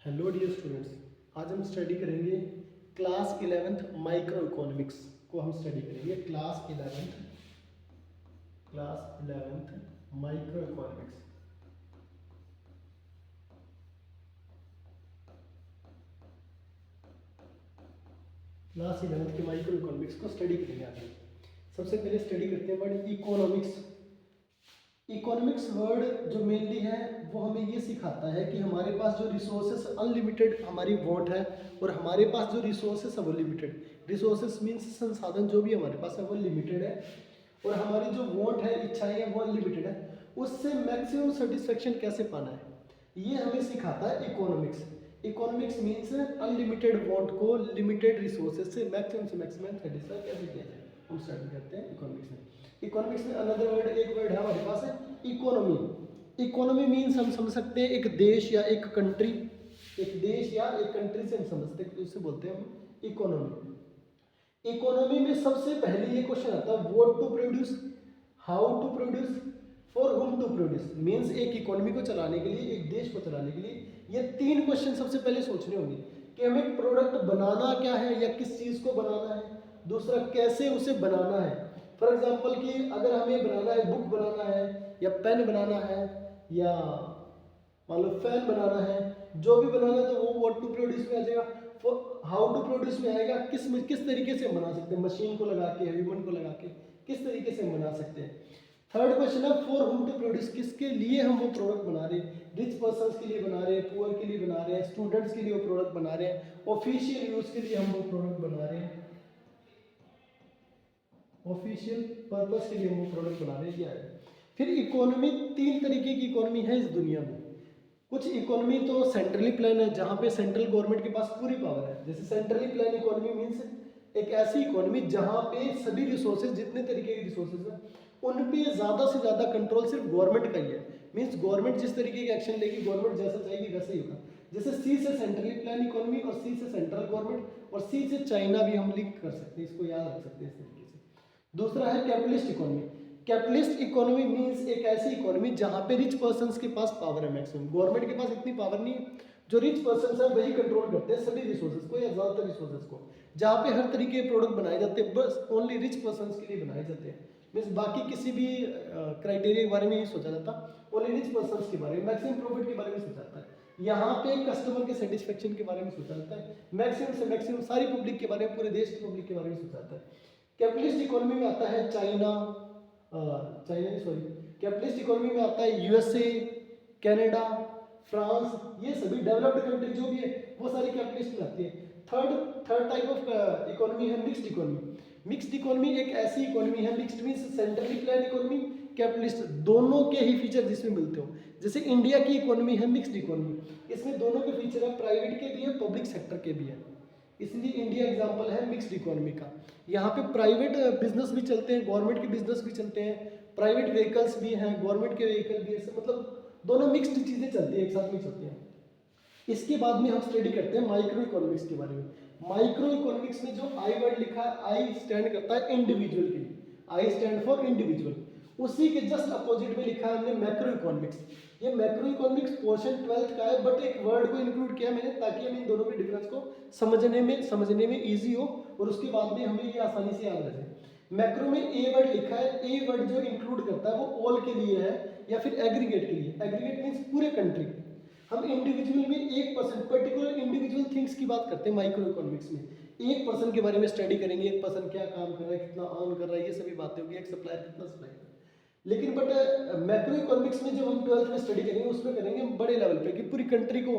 Hello dear students, आज हम study करेंगे क्लास 11th माइक्रो इकोनॉमिक्स को हम स्टडी करेंगे। Class 11th micro economics. Class 11th के माइक्रो इकोनॉमिक्स को स्टडी करेंगे आज हम। सबसे पहले स्टडी करते हैं वर्ड इकोनॉमिक्स। इकोनॉमिक्स वर्ड जो मेनली है वो हमें ये सिखाता है कि हमारे पास जो रिसोर्सेस अनलिमिटेड हमारी वांट है और हमारे पास जो रिसोर्सेस है वो लिमिटेड। रिसोर्सेस मीन्स संसाधन जो भी हमारे पास है वो लिमिटेड है और हमारी जो वांट है, इच्छाएं हैं वो अनलिमिटेड है। उससे मैक्सिमम सेटिस्फेक्शन कैसे पाना है ये हमें सिखाता है economics. Economics means unlimited want को लिमिटेड रिसोर्सेज से मैक्सिमम सेटिस्फाई कैसे किया जाए, हम स्टडी करते हैं इकोनॉमिक्स में। इकोनॉमिक्स में अनदर वर्ड, एक वर्ड है हमारे पास है इकोनॉमी। इकोनॉमी मीन्स हम समझ सकते हैं एक देश या एक कंट्री। एक देश या एक कंट्री से हम समझते हैं, उससे बोलते हैं हम इकोनॉमी। इकोनॉमी में सबसे पहले ये क्वेश्चन आता है what to produce, how to produce, for whom to produce. Means एक इकोनॉमी को चलाने के लिए, एक देश को चलाने के लिए ये तीन क्वेश्चन सबसे पहले सोचने होंगे कि हमें प्रोडक्ट बनाना क्या है या किस चीज़ को बनाना है, दूसरा कैसे उसे बनाना है। फॉर एग्जाम्पल कि अगर हमें बनाना है, बुक बनाना है या पेन बनाना है या मान लो फैन बनाना है, जो भी बनाना है तो वो व्हाट टू प्रोड्यूस में आ जाएगा। हाउ टू प्रोड्यूस में आएगा किस तरीके से हम बना सकते हैं, मशीन को लगा के, ह्यूमन को लगा के किस तरीके से हम बना सकते हैं। थर्ड क्वेश्चन है फॉर हुम टू प्रोड्यूस, किसके लिए हम वो प्रोडक्ट बना रहे हैं। रिच पर्सन्स के लिए बना रहे हैं, पुअर के लिए बना रहे हैं, स्टूडेंट्स के लिए वो प्रोडक्ट बना रहे हैं, ऑफिशियल यूज के लिए हम वो प्रोडक्ट बना रहे हैं, ऑफिशियल पर्पस के लिए हम वो प्रोडक्ट बना रहे हैं क्या है। फिर इकोनॉमी, तीन तरीके की इकोनॉमी है इस दुनिया में। कुछ इकोनॉमी तो सेंट्रली प्लान है जहाँ पे सेंट्रल गवर्नमेंट के पास पूरी पावर है। जैसे सेंट्रली प्लान इकोनॉमी मीन्स एक ऐसी इकोनॉमी जहाँ पे सभी रिसोर्सेज, जितने तरीके के रिसोर्सेज हैं उन पे ज़्यादा से ज़्यादा कंट्रोल सिर्फ गवर्नमेंट का ही है। मीन्स गवर्नमेंट जिस तरीके के एक्शन लेगी, गवर्नमेंट जैसा चाहेगी वैसे ही होगा। जैसे सी से सेंट्रली प्लान इकोनॉमी और सी से सेंट्रल गवर्नमेंट और सी से चाइना भी हम लिंक कर सकते हैं, इसको याद रख सकते हैं इस तरीके से। दूसरा है capitalist economy. Capitalist economy means एक ऐसी इकोनॉमी जहाँ पे रिच पर्सन्स के पास पावर है मैक्सिमम। गवर्नमेंट के पास इतनी पावर नहीं है, जो रिच पर्सन्स है वही कंट्रोल करते हैं सभी रिसोर्सेज को या ज़्यादातर रिसोर्सेज को। जहाँ पे हर तरीके के प्रोडक्ट बनाए जाते हैं बस ओनली रिच पर्सन्स के लिए बनाए जाते हैं। मीन्स बाकी किसी भी क्राइटेरिया के बारे में नहीं सोचा जाता, ओनली रिच पर्सन्स के बारे में, मैक्सिमम प्रॉफिट के बारे में सोचा जाता है। यहाँ पे कस्टमर के सेटिस्फेक्शन के बारे में सोचा जाता है, मैक्सिमम से मैक्सिमम सारी पब्लिक के बारे में, पूरे देश की पब्लिक के बारे में सोचा जाता है। कैपिटलिस्ट इकोनॉमी में आता है कैपिटलिस्ट इकोनॉमी में आता है यूएसए, कनाडा, फ्रांस, ये सभी डेवलप्ड कंट्री जो भी है वो सारी कैपिटलिस्ट में आती है। थर्ड टाइप ऑफ इकोनॉमी है मिक्स्ड इकोनॉमी। मिक्स्ड इकोनॉमी एक ऐसी इकोनॉमी है, mixed means centrally plan economy, capitalist, दोनों के ही फीचर जिसमें मिलते हो। जैसे इंडिया की इकोनॉमी है मिक्स्ड इकोनॉमी, इसमें दोनों के फीचर है, प्राइवेट के भी है, पब्लिक सेक्टर के भी है, इसलिए इंडिया एग्जांपल है मिक्स्ड इकोनॉमी का। यहाँ पे प्राइवेट बिजनेस भी चलते हैं, गवर्नमेंट के बिजनेस भी चलते हैं, प्राइवेट व्हीकल्स भी हैं, गवर्नमेंट के व्हीकल भी है, मतलब दोनों मिक्स्ड चीज़ें चलती हैं, एक साथ में चलती हैं। इसके बाद में हम स्टडी करते हैं माइक्रो इकोनॉमिक्स के बारे में। माइक्रो इकोनॉमिक्स में जो आई वर्ड लिखा है, आई स्टैंड करता है इंडिविजुअल के लिए, आई स्टैंड फॉर इंडिविजुअल। उसी के जस्ट अपोजिट में लिखा है हमने मैक्रो इकोनॉमिक्स। ये मैक्रो इकोनॉमिक्स पोर्शन 12th का है, बट एक वर्ड को इंक्लूड किया मैंने ताकि हम इन दोनों के डिफरेंस को समझने में ईजी हो और उसके बाद में हमें ये आसानी से याद रह जाए। मैक्रो में ए वर्ड लिखा है, ए वर्ड जो इंक्लूड करता है वो ऑल के लिए है या फिर एग्रीगेट के लिए। एग्रीगेट मीन्स पूरे कंट्री। हम इंडिविजुअल में एक पर्सन, पर्टिकुलर इंडिविजुअल थिंग्स की बात करते हैं माइक्रो इकोनॉमिक्स में। एक पर्सन के बारे में स्टडी करेंगे, एक पर्सन क्या काम कर रहा है, कितना अर्न कर रहा है, ये सभी बातें होगी, एक सप्लायर कितना सप्लाई कर रहा है। लेकिन बट मैक्रो इकोनॉमिक्स में जब हम 12th में स्टडी करेंगे उसमें करेंगे बड़े लेवल पे कि पूरी कंट्री को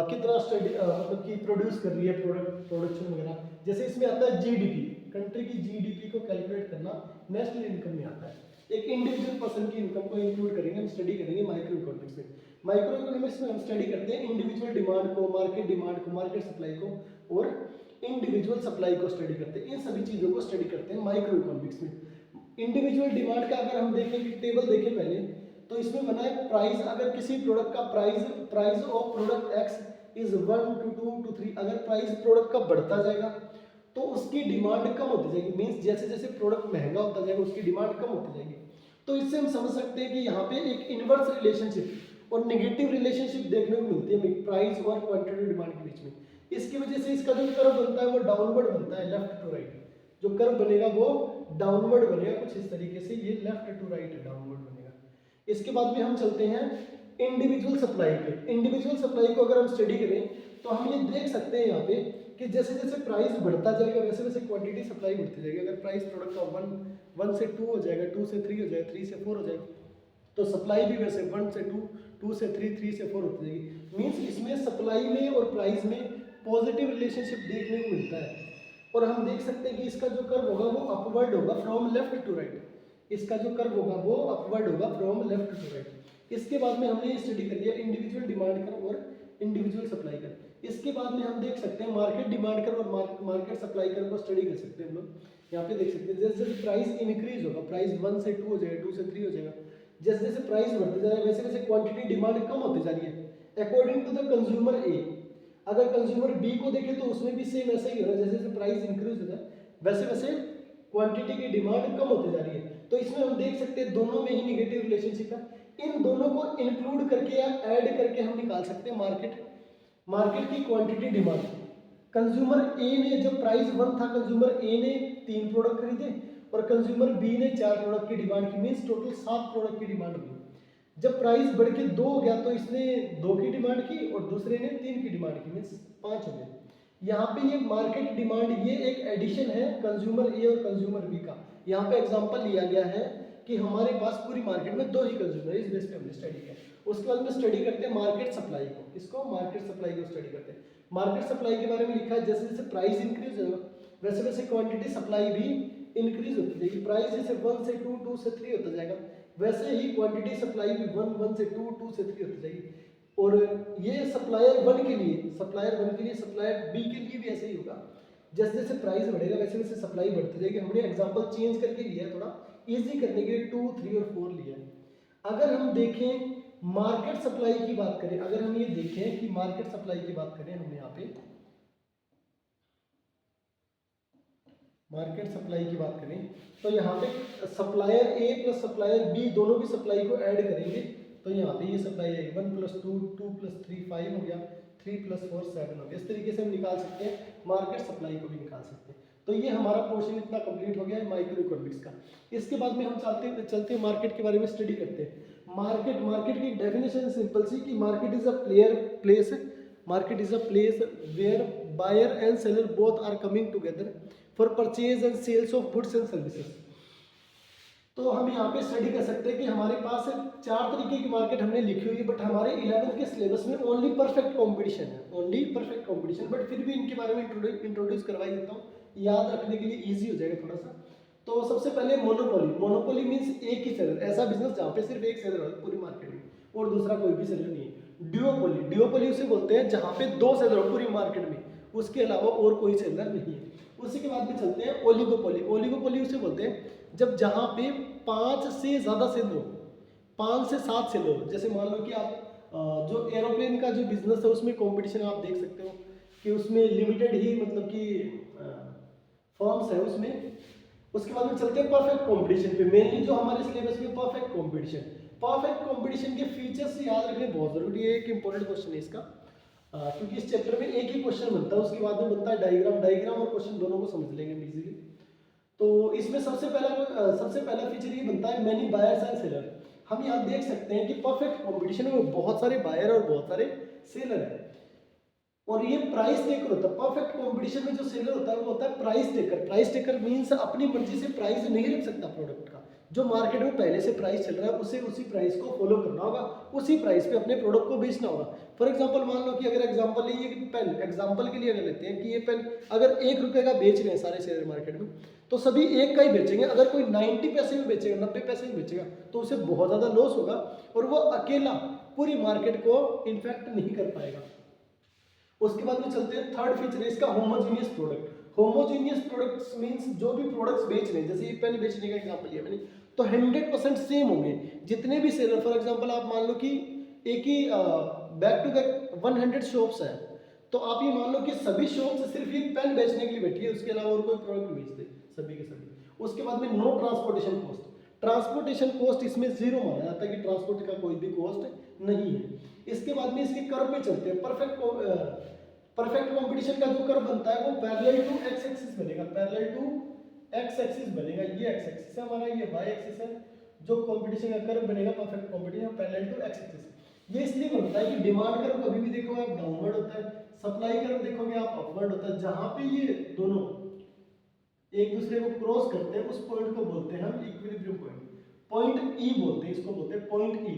कितना स्टडी मतलब कि प्रोड्यूस कर रही है, प्रोडक्शन वगैरह। जैसे इसमें आता है जीडीपी, कंट्री की जीडीपी को कैलकुलेट करना नेशनल इनकम में आता है। एक इंडिविजुअल पर्सन की इनकम को इंक्लूड करेंगे, हम स्टडी करेंगे माइक्रो इकोनॉमिक्स में। माइक्रो इकोनॉमिक्स में हम स्टडी करते हैं इंडिविजुअल डिमांड को, मार्केट सप्लाई को और इंडिविजुअल सप्लाई को स्टडी करते हैं। इन सभी चीज़ों को स्टडी करते हैं माइक्रो इकोनॉमिक्स में। इंडिविजुअल डिमांड का अगर हम देखें कि टेबल देखें पहले, तो इसमें बना है प्राइस। अगर किसी प्रोडक्ट का price of product x is 1 to 2 to 3, अगर प्राइस प्रोडक्ट का बढ़ता जाएगा तो उसकी डिमांड कम होती जाएगी। मीन्स जैसे जैसे प्रोडक्ट महंगा होता जाएगा उसकी डिमांड कम होती जाएगी। तो इससे हम समझ सकते हैं कि यहाँ पे एक इनवर्स रिलेशनशिप, और नेगेटिव रिलेशनशिप देखने को मिलती है प्राइस और क्वांटिटी डिमांड के बीच में। इसकी वजह से इसका जो कर्व बनता है वो डाउनवर्ड बनता है, लेफ्ट टू राइट। जो कर्व बनेगा वो डाउनवर्ड बनेगा कुछ इस तरीके से, ये लेफ्ट टू राइट डाउनवर्ड बनेगा। इसके बाद में हम चलते हैं इंडिविजुअल सप्लाई पे। इंडिविजुअल सप्लाई को अगर हम स्टडी करें तो हम ये देख सकते हैं यहाँ पे कि जैसे जैसे प्राइस बढ़ता जाएगा वैसे वैसे क्वांटिटी सप्लाई बढ़ती जाएगी। अगर प्राइस प्रोडक्ट का 1 से 2 हो जाएगा, 2 से 3 हो जाएगा, 3 से 4 हो जाएगा, तो सप्लाई भी वैसे 1 से 2, 2 से 3, 3 से 4 होती जाएगी। मीन्स इसमें सप्लाई में और प्राइस में पॉजिटिव रिलेशनशिप देखने को मिलता है। और हम देख सकते हैं कि इसका जो कर्व होगा वो अपवर्ड होगा फ्रॉम लेफ्ट टू राइट। इसका जो कर्व होगा वो अपवर्ड होगा फ्रॉम लेफ्ट टू राइट। इसके बाद में हमने ये स्टडी कर लिया इंडिविजुअल डिमांड कर्व और इंडिविजुअल सप्लाई कर्व। इसके बाद में हम देख सकते हैं मार्केट डिमांड कर्व और मार्केट सप्लाई कर्व को स्टडी कर सकते हैं हम लोग। यहाँ पे देख सकते हैं जैसे जैसे प्राइस इंक्रीज होगा, प्राइस 1 से 2 हो जाएगा, 2 से 3 हो जाएगा, जैसे जैसे प्राइस बढ़ते जा रहा है वैसे वैसे क्वांटिटी डिमांड कम होती जा रही है according to the consumer A. अगर कंज्यूमर बी को देखें तो उसमें भी सेम ऐसा ही हो रहा है, जैसे जैसे प्राइस इंक्रीज होता है वैसे वैसे क्वांटिटी की डिमांड कम होती जा रही है। तो इसमें हम देख सकते हैं दोनों में ही निगेटिव रिलेशनशिप है। इन दोनों को इंक्लूड करके या ऐड करके हम निकाल सकते हैं मार्केट की क्वांटिटी डिमांड। कंज्यूमर ए ने जब प्राइस 1 था, कंज्यूमर ए ने 3 प्रोडक्ट खरीदे और कंज्यूमर बी ने 4 प्रोडक्ट की डिमांड की, मीन्स टोटल 7 प्रोडक्ट की डिमांड हुई। जब प्राइस बढ़ के 2 हो गया तो इसने 2 की डिमांड की और दूसरे ने 3 की डिमांड की, मीन्स 5 हो गए। यहाँ पे ये मार्केट डिमांड ये एक एडिशन है कंज्यूमर ए और कंज्यूमर बी का। यहाँ पे एग्जांपल लिया गया है कि हमारे पास पूरी मार्केट में 2 ही कंज्यूमर है, इस बेस पे हमने स्टडी किया। उसके बाद में स्टडी करते हैं मार्केट सप्लाई को, इसको मार्केट सप्लाई को स्टडी करते हैं। मार्केट सप्लाई के बारे में लिखा है जैसे जैसे प्राइस इंक्रीज होगा वैसे वैसे क्वांटिटी सप्लाई भी इंक्रीज होती जाएगी। प्राइस जैसे 1 से 2, 2 से 3 होता जाएगा वैसे ही क्वांटिटी सप्लाई भी 1 से 2, 2 से 3 होती जाएगी। और ये सप्लायर 1 के लिए, सप्लायर बी के लिए भी ऐसे ही होगा। जैसे जैसे प्राइस बढ़ेगा वैसे वैसे सप्लाई बढ़ती जाएगी। हमने एग्जांपल चेंज करके लिया है, थोड़ा इजी करने के लिए 2, 3 और 4 लिया है। अगर हम देखें मार्केट सप्लाई की बात करें, अगर हम ये देखें कि मार्केट सप्लाई की बात करें, हमने यहाँ पे मार्केट सप्लाई की बात करें तो यहाँ पे सप्लायर ए प्लस सप्लायर बी दोनों की सप्लाई को ऐड करेंगे तो यहाँ पे ये सप्लाई है 1 + 2, 2 + 3 5 हो गया, 3 + 4 7 हो गया। इस तरीके से हम निकाल सकते हैं, मार्केट सप्लाई को भी निकाल सकते हैं। तो ये हमारा पोर्शन इतना कंप्लीट हो गया है माइक्रो इकोनॉमिक्स का। इसके बाद में हम चलते हैं मार्केट के बारे में स्टडी करते हैं। मार्केट की डेफिनेशन सिंपल सी कि market is a place where buyer and seller both are coming together for purchase and sales of goods and services. तो हम यहाँ पे स्टडी कर सकते हैं कि हमारे पास 4 तरीके की मार्केट हमने लिखी हुई है, बट हमारे 11th के सिलेबस में ओनली परफेक्ट कंपटीशन, बट फिर भी इनके बारे में इंट्रोड्यूस करवाई देता हूँ, याद रखने के लिए इजी हो जाएगा थोड़ा सा। तो सबसे पहले मोनोपोली मीन्स एक ही सेलर, ऐसा बिजनेस जहाँ पे सिर्फ एक सेलर हो पूरी मार्केट में और दूसरा कोई भी सेलर नहीं है। ड्यूओपोली उसे बोलते हैं जहाँ पे 2 सेलर हो पूरी मार्केट में, उसके अलावा और कोई सेलर नहीं है। उसी के बाद में चलते हैं ओलिगोपोली उसे बोलते हैं जब जहाँ पे 5 से ज़्यादा सेलर हो, 5 से 7 सेलर हो। जैसे मान लो कि आप जो एरोप्लेन का जो बिजनेस है उसमें कंपटीशन आप देख सकते हो कि उसमें लिमिटेड ही मतलब कि फर्म्स है उसमें। उसके बाद में चलते हैं परफेक्ट कंपटीशन पे, मेनली जो हमारे सिलेबस में परफेक्ट कंपटीशन के फीचर्स याद रखने बहुत जरूरी है। एक इंपॉर्टेंट क्वेश्चन है इसका, क्योंकि इस चैप्टर में एक ही क्वेश्चन बनता है, उसके बाद में बनता है डायग्राम और क्वेश्चन दोनों को समझ लेंगे इजीली। तो इसमें सबसे पहला फीचर ये बनता है मैनी बायर्स एंड सेलर। हम यहाँ देख सकते हैं कि परफेक्ट कंपटीशन में बहुत सारे बायर और बहुत सारे सेलर हैं और ये प्राइस टेकर होता है। परफेक्ट कंपटीशन में जो सेलर होता है वो होता है प्राइस टेकर मीन्स अपनी मर्जी से प्राइस नहीं रख सकता प्रोडक्ट का। जो मार्केट में पहले से प्राइस चल रहा है उसे उसी प्राइस को फॉलो करना होगा, उसी प्राइस पे अपने प्रोडक्ट को बेचना होगा। फॉर एग्जांपल मान लो कि अगर एग्जांपल लिए कि पेन, एग्जांपल के लिए अगर लेते हैं कि ये पेन अगर 1 रुपये का बेच रहे हैं सारे शेयर मार्केट में तो सभी 1 का ही बेचेंगे। अगर कोई 90 पैसे में बेचेगा, 90 पैसे में बेचेगा तो उसे बहुत ज़्यादा लॉस होगा और वो अकेला पूरी मार्केट को इन्फेक्ट नहीं कर पाएगा। उसके बाद में चलते हैं थर्ड फीचर है इसका होमोजीनियस प्रोडक्ट्स मींस जो भी प्रोडक्ट्स बेच रहे हैं, जैसे ये पेन बेचने का एग्जांपल लिया मैंने, तो 100% सेम होंगे जितने भी सेलर। फॉर एग्जांपल आप मान लो कि एक ही बैक टू बैक 100 शॉप्स है तो आप ये मान लो कि सभी शॉप्स सिर्फ ये पेन बेचने के लिए बैठी है, उसके अलावा और कोई प्रोडक्ट बेच दे सभी के सभी। उसके बाद में no transportation cost, transportation cost इसमें जीरो माना जाता है कि ट्रांसपोर्ट का कोई भी कॉस्ट नहीं है। इसके बाद में इसके कर्व पे चलते हैं। परफेक्ट कंपटीशन का जो कर्व बनता है वो पैरेलल टू एक्स एक्सिस बनेगा, पैरेलल टू एक्स एक्सिस बनेगा। ये एक्स एक्सिस है हमारा, ये वाई एक्सिस है। जो कंपटीशन का कर्व बनेगा perfect competition parallel to X axis. ये इसलिए बनता है कि डिमांड कर्व कभी भी देखो आप डाउनवर्ड होता है, सप्लाई कर्व देखोगे आप अपवर्ड होता है। जहां पे ये दोनों एक दूसरे को क्रॉस करते हैं उस पॉइंट को बोलते हैं हम इक्विलिब्रियम पॉइंट, पॉइंट ई बोलते हैं, इसको बोलते हैं पॉइंट ई।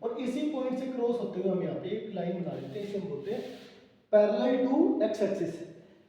और इसी पॉइंट से क्रॉस होते हुए हम यहाँ पे एक लाइन बना लेते हैं, इसे हम बोलते हैं पैरेलल टू एक्स एक्सिस।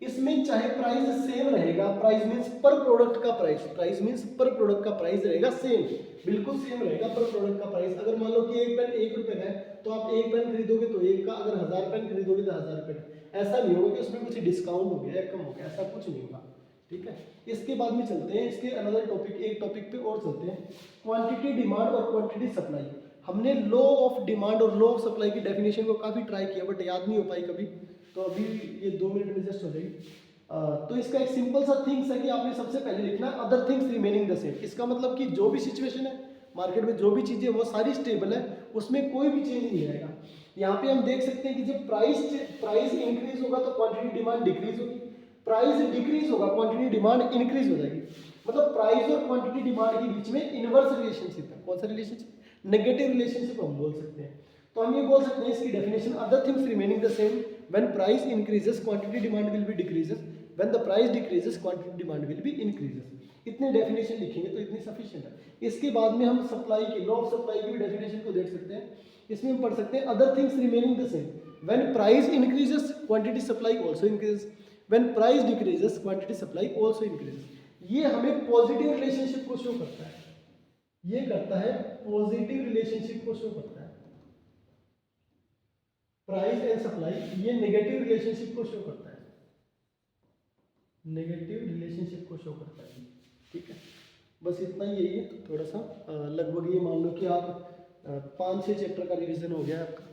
इसमें चाहे प्राइस सेम रहेगा, प्राइस मींस पर प्रोडक्ट का प्राइस, प्राइस मींस पर प्रोडक्ट का प्राइस रहेगा सेम, बिल्कुल सेम रहेगा पर प्रोडक्ट का प्राइस। अगर मान लो कि एक पेन 1 रुपए का है तो आप एक पेन खरीदोगे तो एक का, अगर 1000 पेन खरीदोगे तो 1000 रुपए का। ऐसा नहीं होगा कि उसमें कुछ डिस्काउंट हो गया या कम हो गया, ऐसा कुछ नहीं होगा। ठीक है, इसके बाद में चलते हैं इसके अनदर टॉपिक, एक टॉपिक पे और चलते हैं, क्वांटिटी डिमांड और क्वांटिटी सप्लाई। हमने लॉ ऑफ डिमांड और लॉ ऑफ सप्लाई की डेफिनेशन को काफ़ी ट्राई किया बट याद नहीं हो पाई कभी, तो अभी ये 2 मिनट में जस्ट हो जाएगी। तो इसका एक सिंपल सा थिंग्स है कि आपने सबसे पहले लिखना other things remaining the same. इसका मतलब कि जो भी सिचुएशन है मार्केट में, जो भी चीज़ें वो सारी स्टेबल है, उसमें कोई भी चेंज नहीं आएगा। यहाँ पे हम देख सकते हैं कि जब प्राइस इंक्रीज होगा तो क्वांटिटी डिमांड डिक्रीज होगी, प्राइस डिक्रीज होगा क्वांटिटी डिमांड इंक्रीज हो जाएगी। मतलब प्राइस और क्वांटिटी डिमांड के बीच में इनवर्स रिलेशनशिप है। कौन सा रिलेशनशिप? नेगेटिव रिलेशनशिप हम बोल सकते हैं। तो हम ये बोल सकते हैं इसकी definition, other things remaining the same, when price increases quantity demand will be decreases, when the price decreases quantity demand will be increases. इतने डेफिनेशन लिखेंगे तो इतनी सफिशिएंट है। इसके बाद में हम सप्लाई की, लॉ ऑफ सप्लाई की भी डेफिनेशन को देख सकते हैं। इसमें हम पढ़ सकते हैं other things remaining the same, when price increases quantity supply also increases, when price decreases quantity supply also increases. ये हमें पॉजिटिव रिलेशनशिप को शो करता है, ये करता है पॉजिटिव रिलेशनशिप को शो करता है। प्राइस एंड सप्लाई ये नेगेटिव रिलेशनशिप को शो करता है, नेगेटिव रिलेशनशिप को शो करता है। ठीक है, बस इतना ही यही है। थोड़ा सा लगभग ये मान लो कि आप 5-6 चैप्टर का रिवीजन हो गया आपका।